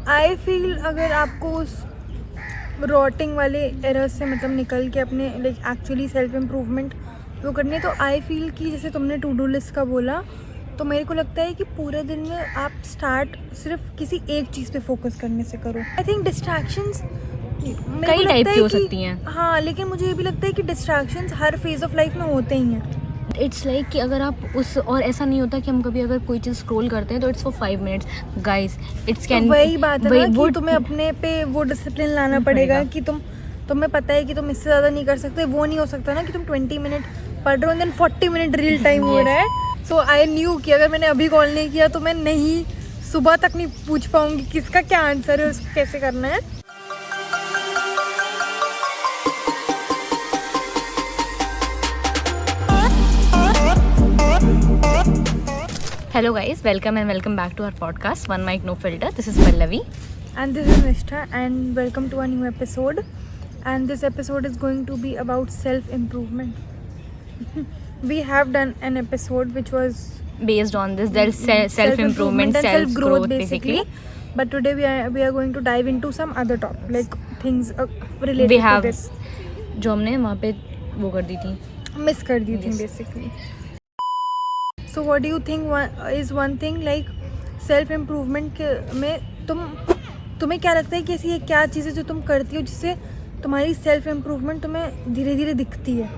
I feel अगर आपको उस रॉटिंग वाले एरर्स से मतलब निकल के अपने लाइक एक्चुअली सेल्फ इम्प्रूवमेंट वो करनी है, तो आई फील कि जैसे तुमने टू डू लिस्ट का बोला, तो मेरे को लगता है कि पूरे दिन में आप स्टार्ट सिर्फ किसी एक चीज़ पे फोकस करने से करो। आई थिंक डिस्ट्रैक्शंस कई टाइप की हो सकती हैं। हाँ, लेकिन मुझे ये भी लगता है कि distractions her phase of life में होते ही हैं। इट्स लाइक कि अगर आप उस और ऐसा नहीं होता कि हम कभी अगर कोई चीज़ स्क्रॉल करते हैं तो it's for 5 minutes guys, it's can तो वही बात है ना कि तुम्हें अपने पे वो डिसिप्लिन लाना पड़ेगा कि तुम्हें पता है कि तुम इससे ज़्यादा नहीं कर सकते। वो नहीं हो सकता ना कि तुम 20 मिनट पढ़ रहे हो देन 40 मिनट रील टाइम हो रहा है। सो आई न्यू कि अगर मैंने अभी कॉल नहीं किया तो मैं नहीं सुबह तक नहीं पूछ पाऊंगी किसका क्या आंसर है, उसको कैसे करना है। Hello guys, welcome and welcome back to our podcast One Mic No Filter. This is Pallavi and this is Nishtha and welcome to a new episode, and this episode is going to be about self improvement. We have done an episode which was based on this. There's self improvement, self growth basically. But today we are going to dive into some other topic like things related we have to this जो हमने वहाँ पे वो कर दी थी, miss कर दी थी basically. So what do you think is one thing like self improvement में तुम्हें क्या लगता है कि ऐसी क्या चीज़ें जो तुम करती हो जिससे तुम्हारी सेल्फ इम्प्रूवमेंट तुम्हें धीरे धीरे दिखती है?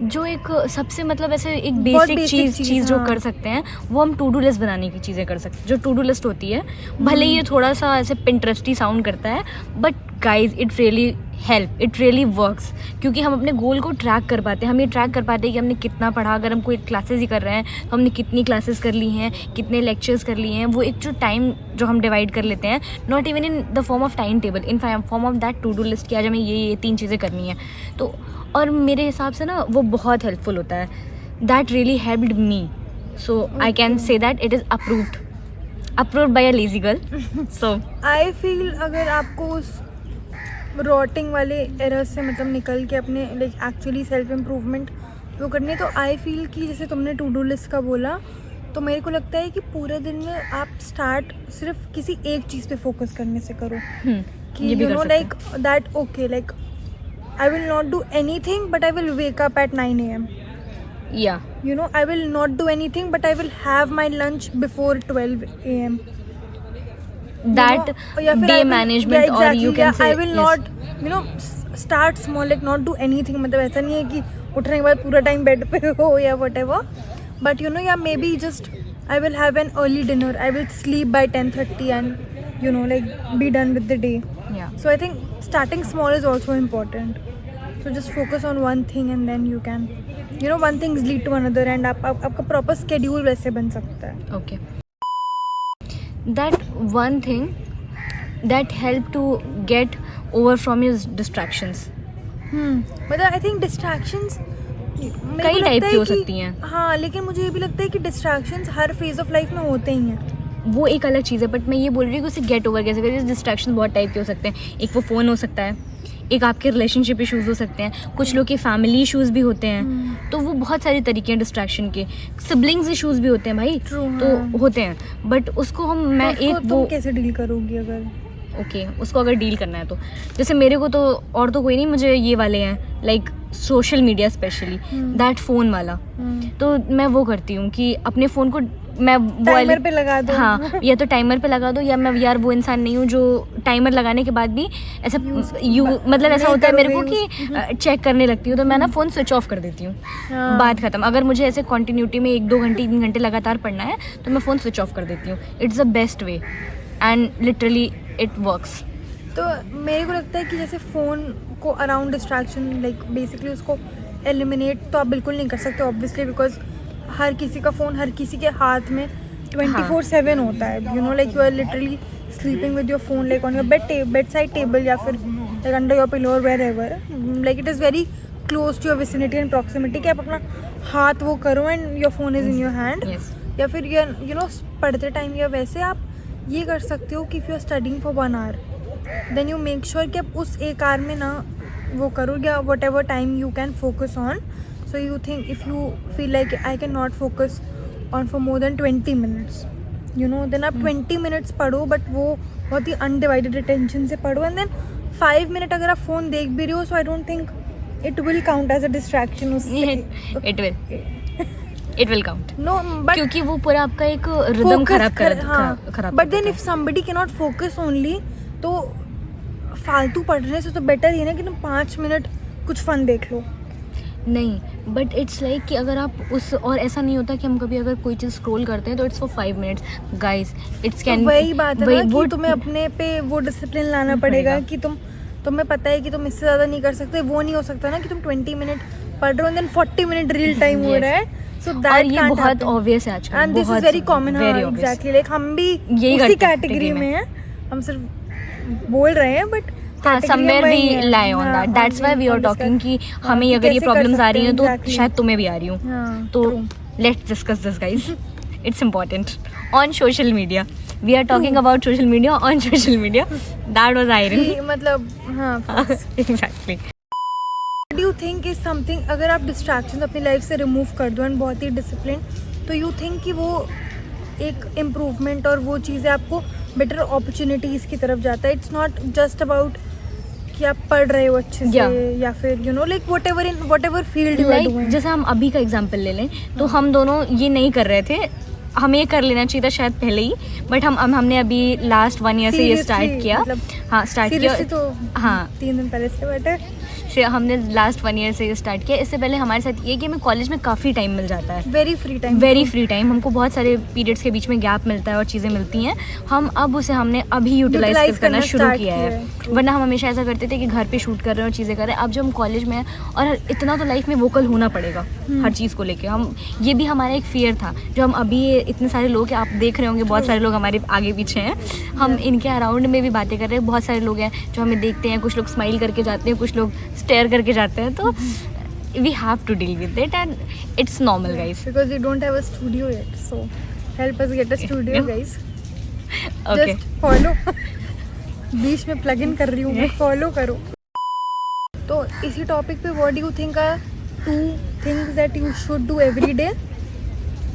जो एक सबसे मतलब ऐसे एक बेसिक चीज़ जो कर सकते हैं वो हम टू डू लिस्ट बनाने की चीज़ें कर सकते हैं। जो टू डू लिस्ट होती है भले ये थोड़ा सा ऐसे पिंटरेस्टी साउंड करता है but guys it really help, it really works, क्योंकि हम अपने गोल को ट्रैक कर पाते हैं। हम ये ट्रैक कर पाते हैं कि हमने कितना पढ़ा। अगर हम कोई क्लासेस ही कर रहे हैं तो हमने कितनी क्लासेस कर ली हैं, कितने लेक्चर्स कर लिए हैं। वो एक जो टाइम जो हम डिवाइड कर लेते हैं, not even in the form of time table, in form of that to do list कि आज हमें ये 3 चीज़ें करनी है। तो और मेरे हिसाब से ना वो बहुत हेल्पफुल होता है। That really helped me, so I can say that it is approved by a lazy girl. So I feel अगर आपको उस रॉटिंग वाले एरर्स से मतलब निकल के अपने लाइक एक्चुअली सेल्फ इम्प्रूवमेंट वो करनी है, तो आई फील कि जैसे तुमने टू डू लिस्ट का बोला, तो मेरे को लगता है कि पूरे दिन में आप स्टार्ट सिर्फ किसी एक चीज़ पे फोकस करने से करो कि you know like that okay like I will not do anything but I will wake up at 9 a.m. Yeah. You know, I will not do anything but I will have my lunch before 12 a.m. That day management exactly, or you can say I will not, you know, start small like not do anything. मतलब ऐसा नहीं है कि उठने के बाद पूरा time bed पे हो या whatever. But you know, yeah, maybe just I will have an early dinner. I will sleep by 10:30 and you know like be done with the day. Yeah. So I think starting small is also important. So just focus on one thing and then you can, you know, one things lead to another and आपका proper schedule वैसे बन सकता है. Okay. That one thing that help to get over from your distractions. मतलब I think distractions कई type की हो सकती हैं. हाँ, लेकिन मुझे ये भी लगता है कि distractions her phase of life में होते ही हैं. वो एक अलग चीज़ है बट मैं ये बोल रही हूँ कि उसे गेट ओवर कैसे करें। डिस्ट्रैक्शन बहुत टाइप के हो सकते हैं। एक वो फ़ोन हो सकता है, एक आपके रिलेशनशिप इश्यूज़ हो सकते हैं, कुछ लोग के फैमिली इश्यूज़ भी होते हैं। तो वो बहुत सारे तरीके हैं डिस्ट्रैक्शन के। सिबलिंग्स इश्यूज़ भी होते हैं भाई, तो होते हैं बट उसको हम मैं एक वो कैसे डील करोगी अगर उसको अगर डील करना है तो जैसे मेरे को तो और तो कोई नहीं, मुझे ये वाले हैं like social media specially that phone वाला। तो मैं वो करती हूँ कि अपने फ़ोन को मैं टाइमर पे लगा दो। हाँ, या तो टाइमर पे लगा दो या मैं यार वो इंसान नहीं हूँ जो टाइमर लगाने के बाद भी ऐसा मतलब ऐसा होता है मेरे को कि चेक करने लगती हूँ। तो मैं ना फ़ोन स्विच ऑफ कर देती हूँ, बात ख़त्म। अगर मुझे ऐसे कंटिन्यूटी में 1-2 घंटे 3 घंटे लगातार पढ़ना है तो मैं फ़ोन स्विच ऑफ कर देती हूँ। It's the best way and literally it works. तो मेरे को लगता है कि जैसे फ़ोन को अराउंड डिस्ट्रैक्शन लाइक बेसिकली उसको एलिमिनेट तो आप बिल्कुल नहीं कर सकते ऑब्वियसली, बिकॉज हर किसी का फ़ोन हर किसी के हाथ में 24/7 होता है। You know like you are literally sleeping with your phone like on your bed side table या फिर लाइक अंडर योर पिलो और wherever, like it is very close to your vicinity and proximity कि आप अपना हाथ वो करो and your phone is in your hand. या फिर यू नो पढ़ते टाइम या वैसे आप ये कर सकते हो कि if you are studying for 1 hour then you make sure कि आप उस 1 hour में ना वो करो या what ever time you can focus on. So you think if you feel like I cannot focus on for more than 20 minutes, you know, then आप 20 minutes पढ़ो, but वो बहुत ही अनडिवाइडेड अटेंशन से पढ़ो एंड देन 5 मिनट अगर आप phone देख भी रहे हो so I don't think it will count as a distraction उससे. It will count. No but क्योंकि वो पूरा आपका एक रिदम खराब कर but then if somebody can not focus only तो फालतू पढ़ने से तो बेटर ये ना कि तुम 5 मिनट कुछ फन देख लो. नहीं, बट इट्स लाइक कि अगर आप उस, और ऐसा नहीं होता कि हम कभी अगर कोई चीज़ स्क्रॉल करते हैं तो it's for 5 minutes guys. It's can, वही बात है ना कि तुम्हें अपने पे वो डिसिप्लिन लाना पड़ेगा कि तुम्हें पता है कि तुम इससे ज़्यादा नहीं कर सकते. वो नहीं हो सकता ना कि तुम 20 मिनट पढ़ रहे हो and then 40 minute reel time हो रहा है. सो दैट ये बहुत ऑब्वियस है आजकल and this is very common. हाँ एग्जैक्टली, लाइक हम भी उसी कैटेगरी में हैं. हम सिर्फ बोल रहे हैं बट हाँ, somewhere we lie on that. That's why we are talking कि हमें अगर ये प्रॉब्लम्स आ रही हैं तो शायद तुम्हें भी आ रही हूँ. तो let's discuss this guys. It's important. On social media. We are talking about social media on social media. That was irony. मतलब हाँ Exactly. What do you think is something, अगर आप distractions अपनी लाइफ से रिमूव कर दो and बहुत ही discipline, तो यू थिंक कि वो एक इम्प्रूवमेंट और वो चीज़ें आपको बेटर अपॉर्चुनिटीज़ की तरफ जाता है. इट्स नॉट जस्ट अबाउट कि आप पढ़ रहे हो अच्छे से या फिर you know like whatever field you are doing. जैसे हम अभी का एग्जांपल ले लें तो हम दोनों ये नहीं कर रहे थे. हमें कर लेना चाहिए था शायद पहले ही, बट हमने अभी लास्ट 1 ईयर से ये स्टार्ट किया. मतलब हाँ स्टार्ट किया तो हाँ 3 दिन पहले से बट हमने लास्ट 1 ईयर से ये स्टार्ट किया. इससे पहले हमारे साथ ये कि हमें कॉलेज में काफ़ी टाइम मिल जाता है. Very free time. हमको बहुत सारे पीरियड्स के बीच में गैप मिलता है और चीज़ें मिलती हैं. हम अब उसे हमने अभी यूटिलाइज करना शुरू किया है. वरना हम हमेशा ऐसा करते थे कि घर पे शूट कर रहे हैं और चीज़ें कर रहे हैं. अब जब हम कॉलेज में हैं और इतना तो लाइफ में वोकल होना पड़ेगा हर चीज़ को लेके. हम ये भी हमारा एक फियर था जो हम अभी इतने सारे लोग, आप देख रहे होंगे बहुत सारे लोग हमारे आगे पीछे हैं. हम इनके अराउंड में भी बातें कर रहे हैं. बहुत सारे लोग हैं जो हमें देखते हैं. कुछ लोग स्माइल करके जाते हैं, कुछ लोग स्टेयर करके जाते हैं. तो we have to deal with it and it's normal guys. Because we don't have a studio yet, so help us get a studio guys. Okay. Just follow. बीच में प्लग इन कर रही हूँ मैं, फॉलो करो. तो इसी टॉपिक पे what do you think are 2 things that you should do every day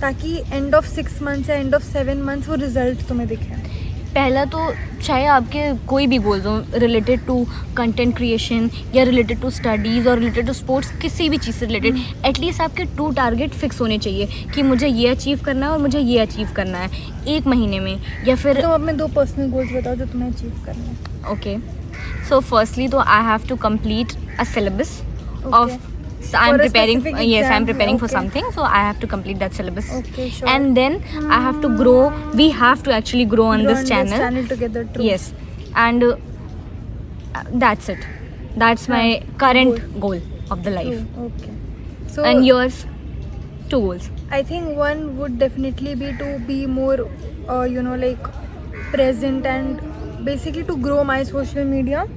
ताकि एंड ऑफ 6 months या एंड ऑफ 7 months वो रिजल्ट तुम्हें दिखे? पहला तो चाहे आपके कोई भी गोल्स हो रिलेटेड टू कंटेंट क्रिएशन या रिलेटेड टू स्टडीज़ और रिलेटेड टू स्पोर्ट्स, किसी भी चीज़ से रिलेटेड एटलीस्ट आपके 2 टारगेट फिक्स होने चाहिए कि मुझे ये अचीव करना है और मुझे ये अचीव करना है 1 महीने में. या फिर तो अपने 2 पर्सनल गोल्स बताओ जो तुम्हें अचीव करना है. ओके, सो फर्स्टली तो I have to complete a syllabus of. So I'm preparing for something, so I have to complete that syllabus. Okay, sure. And then I have to grow. We have to actually grow on this channel together. True. Yes, and that's it. That's my current goal of the life. True. Okay. So and yours? 2 goals. I think one would definitely be to be more, like present and basically to grow my social media.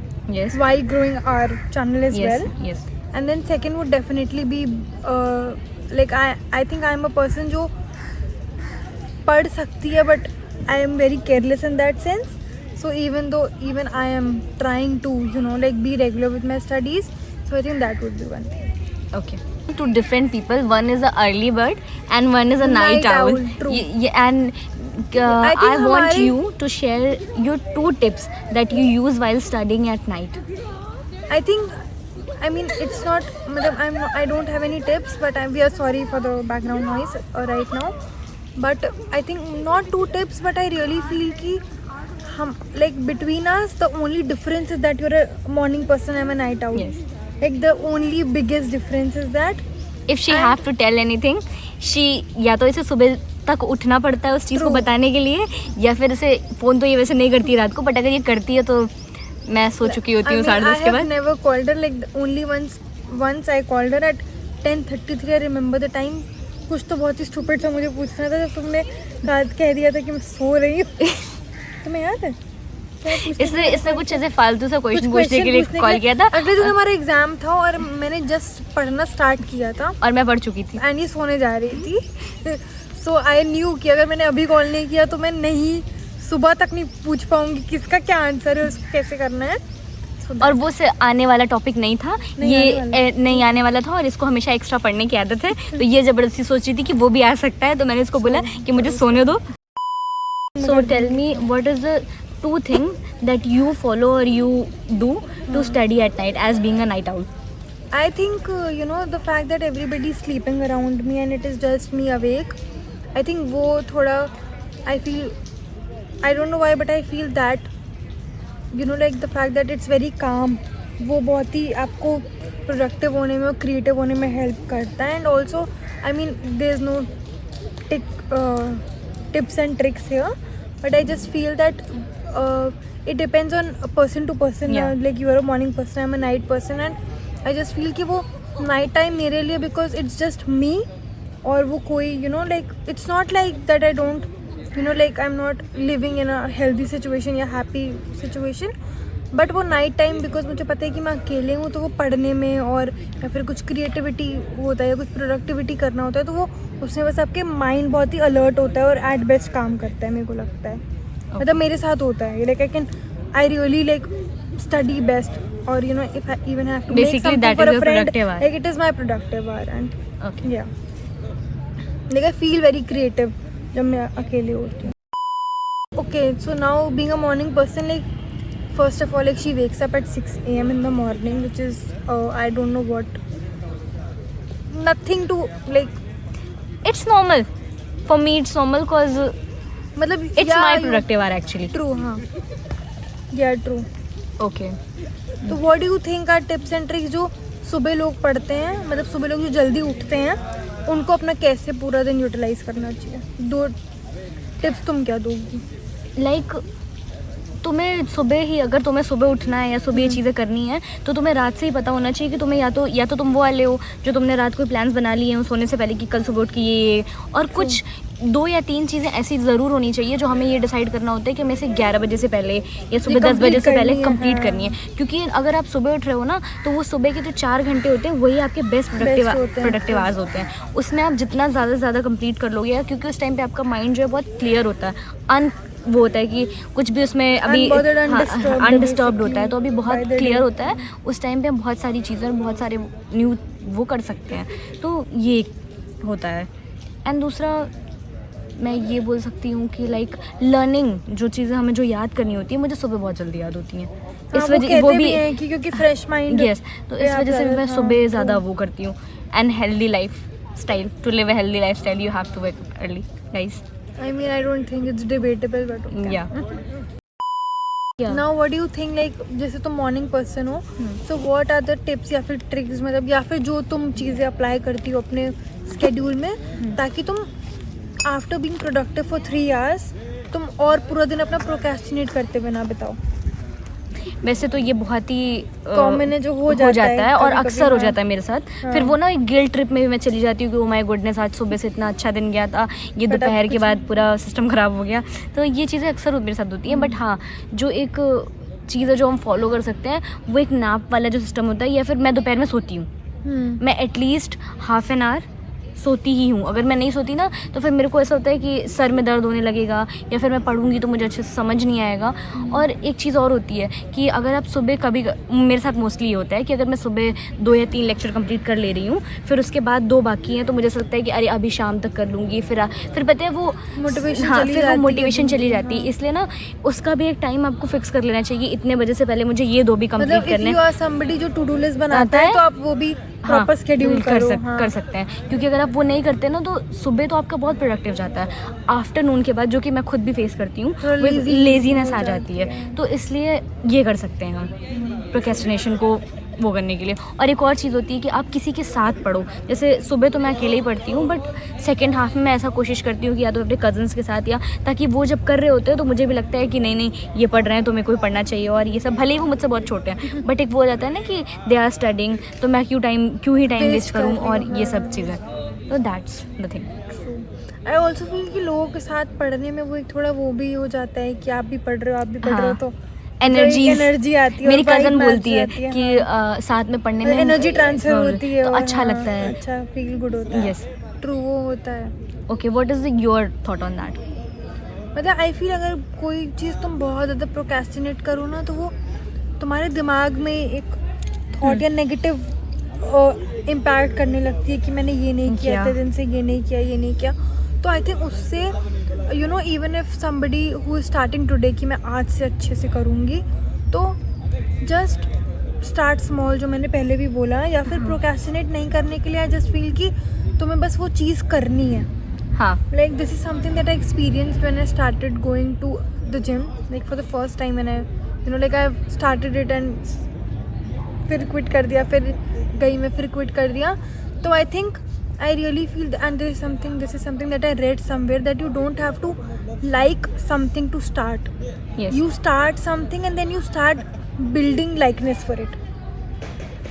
Yes. While growing our channel as well. Yes. And then second would definitely be like I think I'm a person जो पढ़ सकती है but I am very careless in that sense. So even I am trying to like be regular with my studies, so I think that would be one thing. Okay. 2 different people. One is a early bird and one is a night owl. True. And I want you to share your 2 tips that you use while studying at night. I mean it's not, I don't have any tips, but we are sorry for the background noise right now. But I think not 2 tips, but I really feel कि हम like between us the only difference is that you're a morning person, I'm a night owl. Yes. Like the only biggest difference is that if she have to tell anything, she या तो इसे सुबह तक उठना पड़ता है उस चीज़ को बताने के लिए, या फिर इसे फ़ोन तो ये वैसे नहीं करती रात को, बट अगर ये करती है तो मैं सो चुकी होती हूँ 10:30 के बाद. I have never called her, like only once I called her at 10:33. I remember the time. कुछ तो बहुत ही स्टूपिड सा मुझे पूछना था जब तुमने कह दिया था कि मैं सो रही हूँ. तुम्हें याद है? इसने कुछ ऐसे फालतू सा क्वेश्चन पूछने के लिए कॉल किया था. अगले दिन हमारा एग्जाम था और मैंने जस्ट पढ़ना स्टार्ट किया था और मैं पढ़ चुकी थी एंड ये सोने जा रही थी. सो आई न्यू कि अगर मैंने अभी कॉल नहीं किया तो मैं नहीं सुबह तक नहीं पूछ पाऊंगी किसका क्या आंसर है, उसको कैसे करना है. और वो से आने वाला टॉपिक नहीं था, ये नहीं आने वाला था और इसको हमेशा एक्स्ट्रा पढ़ने की आदत है. तो ये ज़बरदस्ती सोच रही थी कि वो भी आ सकता है, तो मैंने इसको बोला कि मुझे सोने दो. So tell me what is the 2 things that you follow or you do to study at night as being a night owl? I think the fact that everybody is sleeping around me and it is just me awake, I think वो थोड़ा I feel, I don't know why but I feel that like the fact that it's very calm, वो बहुत ही आपको productive होने में और creative होने में हेल्प करता है. And also I mean there is no tips and tricks here, but I just feel that it depends on person to person. Yeah. Like you are a morning person, I'm a night person, and I just feel कि वो night time मेरे लिए, because it's just me, और वो कोई like it's not like that I don't like I'm not living in a healthy situation या happy situation, but वो night time because मुझे पता है कि मैं अकेले हूँ, तो वो पढ़ने में और या फिर कुछ क्रिएटिविटी होता है या कुछ प्रोडक्टिविटी करना होता है, तो वो उसमें बस आपके माइंड बहुत ही अलर्ट होता है और एट बेस्ट काम करता है, मेरे को लगता है. मतलब मेरे साथ होता है like I really like study best, और if I even have to make something for a friend, like it is my productive hour. And yeah like I feel very creative जब मैं अकेले होती हूँ. Okay, so now being a morning person, like first of all, like she wakes up at 6 a.m. in the morning, which is I don't know what, nothing to like. It's normal for me. It's normal cause मतलब it's my productive hour actually. True, हाँ. Yeah, true. Okay. तो what do you think are tips and tricks जो सुबह लोग पढ़ते हैं, मतलब सुबह लोग जो जल्दी उठते हैं, उनको अपना कैसे पूरा दिन यूटिलाइज करना चाहिए? 2 टिप्स तुम क्या दोगी? Like तुम्हें सुबह ही, अगर तुम्हें सुबह उठना है या सुबह ये चीज़ें करनी है, तो तुम्हें रात से ही पता होना चाहिए कि तुम्हें या तो तुम वो वाले हो जो तुमने रात को प्लान्स बना लिए हैं सोने से पहले कि कल सुबह उठ के ये, और कुछ 2 या 3 चीज़ें ऐसी ज़रूर होनी चाहिए जो हमें ये डिसाइड करना होता है कि हमें इसे 11 बजे से पहले या सुबह 10 बजे से पहले कंप्लीट करनी है. क्योंकि अगर आप सुबह उठ रहे हो ना, तो वो सुबह के जो 4 घंटे होते हैं वही आपके बेस्ट प्रोडक्टिव आवर्स होते हैं. उसमें आप जितना ज़्यादा से ज़्यादा कंप्लीट कर लोगे, क्योंकि उस टाइम पर आपका माइंड जो है बहुत क्लियर होता है, वो होता है कि कुछ भी उसमें अभी अनडिस्टर्ब्ड होता है, तो अभी बहुत क्लियर होता है. उस टाइम पे हम बहुत सारी चीज़ें, बहुत सारे न्यू वो कर सकते हैं, तो ये होता है. एंड दूसरा मैं ये बोल सकती हूँ कि लाइक लर्निंग, जो चीज़ें हमें जो याद करनी होती है, मुझे सुबह बहुत जल्दी याद होती हैं. इस वजह वो भी है कि क्योंकि फ्रेश माइंड. यस, तो इस वजह से मैं सुबह ज़्यादा वो करती हूँ. And healthy lifestyle, to live a healthy lifestyle you have to wake up early guys. I mean, I don't think it's debatable, but okay. Yeah. Now, what do you think? Like, जैसे तुम morning person हो, so what are the tips या फिर tricks, मतलब या फिर जो तुम चीज़ें apply करती हो अपने schedule में, ताकि तुम after being productive for 3 hours तुम और पूरा दिन अपना procrastinate करते हुए ना बिताओ. वैसे तो ये बहुत ही कॉमन है, जो हो जाता है और अक्सर हो जाता है मेरे साथ. फिर वो ना एक गिल्ट ट्रिप में भी मैं चली जाती हूँ कि ओ माय गुडनेस, आज सुबह से इतना अच्छा दिन गया था, ये दोपहर के बाद पूरा सिस्टम ख़राब हो गया. तो ये चीज़ें अक्सर मेरे साथ होती हैं. बट हाँ, जो एक चीज़ है जो हम फॉलो कर सकते हैं, वो एक नैप वाला जो सिस्टम होता है, या फिर मैं दोपहर में सोती हूँ. मैं एटलीस्ट ½ एन आवर सोती ही हूँ. अगर मैं नहीं सोती ना, तो फिर मेरे को ऐसा होता है कि सर में दर्द होने लगेगा, या फिर मैं पढ़ूंगी तो मुझे अच्छे से समझ नहीं आएगा. और एक चीज़ और होती है कि अगर आप सुबह कभी, मेरे साथ मोस्टली ये होता है कि अगर मैं सुबह 2 या 3 लेक्चर कंप्लीट कर ले रही हूँ, फिर उसके बाद 2 बाकी हैं, तो मुझे ऐसा लगता है कि अरे अभी शाम तक कर लूँगी. फिर पता है वो मोटिवेशन, हाँ, फिर वो मोटिवेशन चली जाती है. इसलिए ना उसका भी एक टाइम आपको फिक्स कर लेना चाहिए, इतने बजे से पहले मुझे ये 2 भी कंप्लीट करने हैं. समबडी जो टू डू लिस्ट बनाता है, तो आप वो भी प्रॉपर शेड्यूल कर सकते हैं. क्योंकि अगर आप वो नहीं करते ना, तो सुबह तो आपका बहुत प्रोडक्टिव जाता है. आफ्टरनून के बाद, जो कि मैं खुद भी फेस करती हूँ, लेजीनेस आ जाती है. तो इसलिए ये कर सकते हैं हम प्रोक्रेस्टिनेशन को वो करने के लिए. और एक और चीज़ होती है कि आप किसी के साथ पढ़ो. जैसे सुबह तो मैं अकेले ही पढ़ती हूँ, बट सेकेंड हाफ में मैं ऐसा कोशिश करती हूँ कि या तो अपने कज़न्स के साथ, या ताकि वो जब कर रहे होते हैं तो मुझे भी लगता है कि नहीं ये पढ़ रहे हैं तो मेरे को भी पढ़ना चाहिए. और ये सब भले ही वो मुझसे बहुत छोटे हैं, बट एक वो हो जाता है ना कि दे आर स्टडिंग, तो मैं क्यों ही टाइम वेस्ट करूँ, और ये सब चीज़ें. तो that's the thing. I also feel कि लोगों के साथ पढ़ने में वो एक थोड़ा वो भी हो जाता है कि आप भी पढ़ रहे हो, तो एनर्जी आती है. मेरी कज़न बोलती है कि साथ में पढ़ने में एनर्जी ट्रांसफर होती है, तो अच्छा लगता है, अच्छा फील गुड होता है. यस, ट्रू, वो होता है. Okay, what is your thought on that? मतलब आई फील अगर कोई चीज़ तुम बहुत ज़्यादा प्रोक्रेस्टिनेट करो ना, तो वो तुम्हारे दिमाग में एक थॉट या नेगेटिव इम्पैक्ट करने लगती है कि मैंने ये नहीं किया, इतने दिन से ये नहीं किया. तो आई थिंक उससे you know even if somebody who is starting today कि मैं आज से अच्छे से करूँगी, तो जस्ट स्टार्ट स्मॉल, जो मैंने पहले भी बोला, या फिर प्रोक्रेस्टिनेट नहीं करने के लिए आई जस्ट फील कि तुम्हें बस वो चीज़ करनी है. हाँ. Like this is something that I experienced when I started going to the gym, like for the first time when I, you know, like I've started it and फिर quit कर दिया, फिर गई मैं, फिर quit कर दिया. तो I think I really feel and this is something that I read somewhere, that you don't have to like something to start. Yes. You start something and then you start building likeness for it.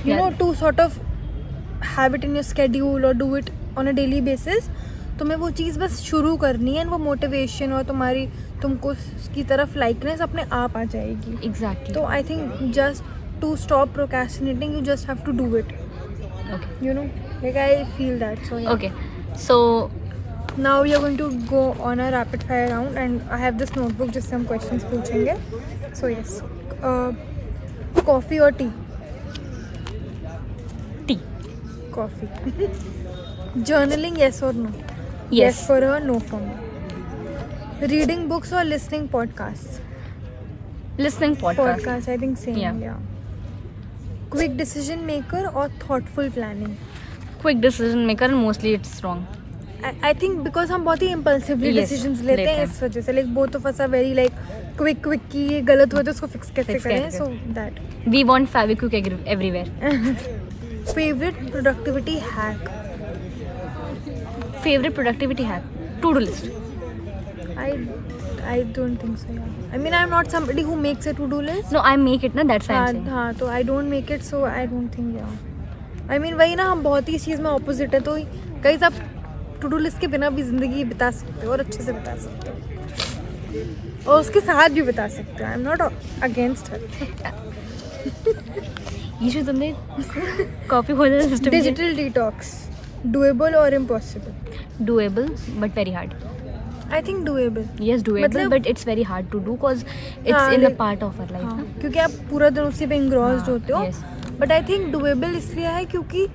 You know, to sort of have it in your schedule or do it on a daily basis. तुम्हें वो चीज़ बस शुरू करनी है, और वो motivation और तुमको की तरफ लाइकनेस अपने आप आ जाएगी. Exactly. तो I think just to stop procrastinating you just have to do it. Okay. You know, like I feel that. So yeah. Okay. So Now we are going to go on a rapid fire round, and I have this notebook जिससे हम questions पूछेंगे. So yes, coffee or tea? tea. Coffee. Journaling, yes or no? Yes. for her, no for me. Reading books or listening podcasts? Listening podcast. Podcast, I think same. Yeah. Quick decision maker or thoughtful planning? Quick decision maker, and mostly it's wrong. I think because हम बहुत ही impulsively Yes, decisions लेते हैं, इस वजह से like both of us are very like quick कि ये गलत हुआ तो उसको fix कैसे Fix करें. कैसे So that. We want Fevikwik everywhere. Favorite productivity hack? Favorite productivity hack? To-do list. I don't think so. Yeah. I mean, I'm not somebody who makes a to-do list. No, I make it, na. That's why I'm saying. हाँ, तो I don't make it, so I don't think. Yeah. I mean, वही ना, हम बहुत ही इस चीज़ में opposite है, तो कई सब to-do list के बिना भी ज़िंदगी बिता सकते हो और अच्छे से बिता सकते हो, और उसके साथ भी बिता सकते हो. I'm not against her. ये जो तुमने कॉपी खोल दिया system. Digital detox, doable or impossible? Doable, but very hard. I think doable. Yes, doable, मतलब- but it's very hard to do because it's हाँ, in a like- part of our life. हाँ, ना? क्योंकि आप पूरा दिन उसी पे engrossed हाँ, होते हो. yes. But I think doable इसलिए है क्योंकि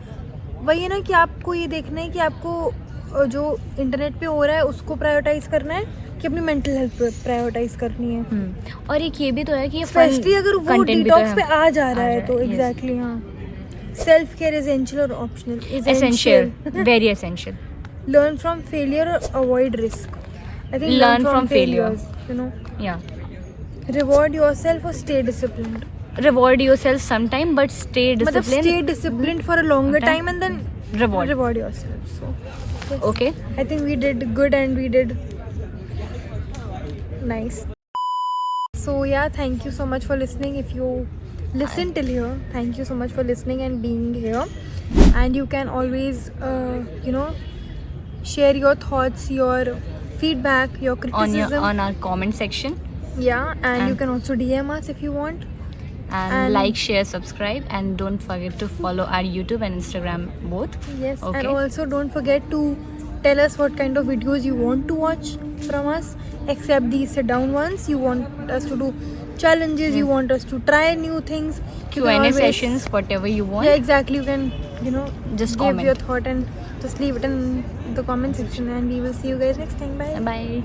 वही है ना कि आपको ये देखना है कि आपको जो इंटरनेट पे हो रहा है उसको प्रायोरिटाइज करना है कि अपनी मेंटल हेल्थ प्रायोरिटाइज करनी है. और एक ये भी तो है कि ये स्पेशली अगर वो डिटॉक्स पे आ जा रहा है तो yes. एग्जैक्टली. हाँ, सेल्फ केयर एसेंशियल और optional? essential, very essential. Learn from failure और avoid risk? I think Learn from failure. You know. Yeah, reward yourself और stay disciplined? reward yourself sometime, but stay मतलब disciplined. Stay disciplined for a longer Okay. Time and then reward yourself. So yes. Okay. I think we did good and we did nice. So yeah, thank you so much for listening. If you listen till here, thank you so much for listening and being here. And you can always, share your thoughts, your feedback, your criticism. On our comment section, Yeah, and you can also DM us if you want. and like, share, subscribe, and don't forget to follow our YouTube and Instagram both. Yes, Okay. and also don't forget to tell us what kind of videos you want to watch from us, except these sit down ones. You want us to do challenges, you want us to try new things. You can Q&A always- sessions, whatever you want. Yeah, exactly. You can, Just give comment. your thought and just leave it in the comment section, and we will see you guys next time. Bye. Bye.